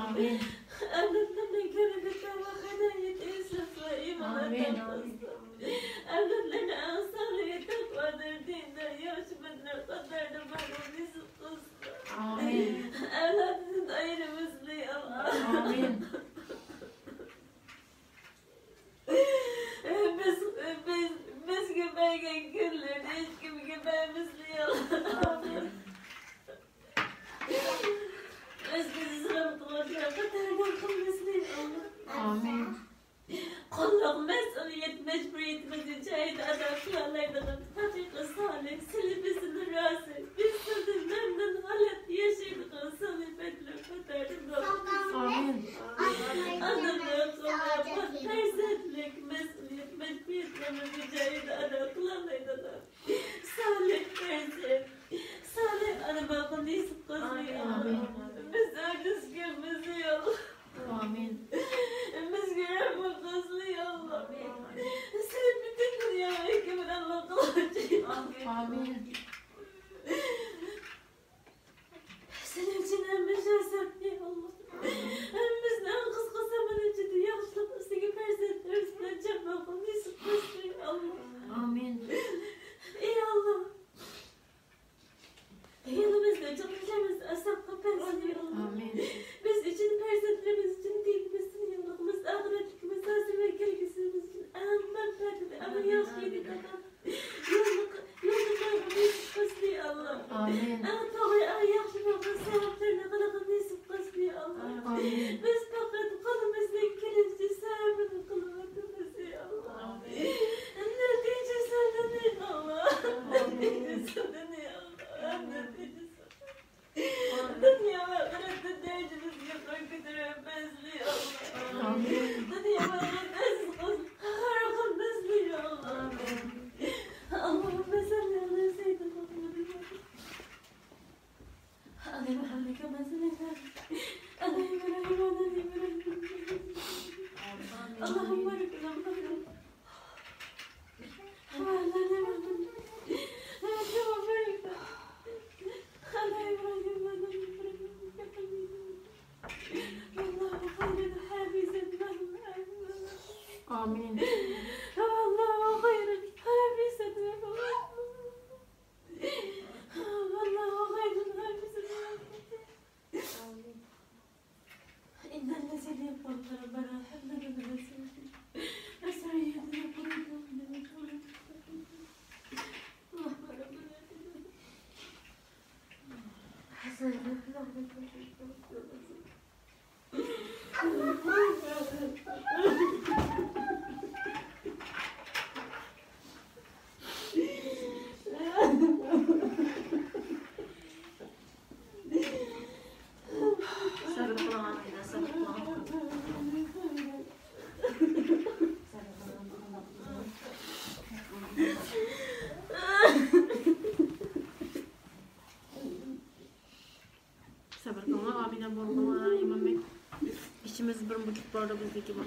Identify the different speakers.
Speaker 1: Amin.
Speaker 2: Evlatlarına göre bir tavakana yetişirse imanına evlatlarına ansarlıya takvadır dinde yaşımınlar kadarını bana nizip kızdı.
Speaker 1: Amin.
Speaker 2: Evlatının ayrımızlı Allah.
Speaker 1: Amin.
Speaker 2: Biz göbeğe gülür, hiç kim göbeğimizli Allah.
Speaker 1: Amin.
Speaker 2: Biz bizi sıramıklarına kadarını kılmasını Allah.
Speaker 1: Amin.
Speaker 2: Kulluk mesuliyet mecburiyetimizi cahit adaklarlardan hakika salih silibisini razı biz sözümlerden halet yaşadık salibetle kadarında
Speaker 1: Amin.
Speaker 2: anladık sonra tersetlik mesuliyet mecburiyetimizi cahit adaklarlardan salih terset salih arabakın isip kızı biz ördüz gömüzü yol
Speaker 1: Amin.
Speaker 2: biz görevimiz Allah. Sen bütün dünyayı kimin Allah kılacak.
Speaker 1: Amin.
Speaker 2: Senin için emmişersen ya Allah. Bizden kız kısamanın içinde yaşlı kızı persetler üstüne çabakın Yusuf kızı Allah.
Speaker 1: Amin.
Speaker 2: Ey Allah. Yanımızda çalışacağımız asap kapansın ya Allah.
Speaker 1: Amin.
Speaker 2: Biz için persetlerimiz için dinimizin yanımız ahiretimiz hazır ve gelgisimiz için aman perde ama yaşlıydı kadar yolunda Yusuf kızı Allah.
Speaker 1: Amin.
Speaker 2: Doğru yaşlı bakın sevaplarına kadar Yusuf kızı Allah.
Speaker 1: Amin.
Speaker 2: Biz fakat kolumuzda kilimsi sahabını kılmadığımız ya Allah. Netice senden ya Allah. Netice senden ya Allah. Netice senden. Dünya ve ahirette dercimiz yapar kadar bezli Allah.
Speaker 1: Amin.
Speaker 2: Dünya ve ahirette harakın bezli ya Allah. Allahümme salli ala seyyidina Muhammedin. Ali Muhammed kema sallallahu aleyhi ve sellem. Allahümme barik lana.
Speaker 1: Amin.
Speaker 2: Allahu hayran hafizet ve Allahu hayran hafizet ve İnnel lezine yapalım bana hemden ömrüsün. Esriyetine yapalım demek olur. Allah bana bırakın.
Speaker 1: Sarı kulağına bir de sarı kulağına. Sabır kılma, abine bol kılma, İmam Bey. İşimiz bir buçuk barda bizdeki var.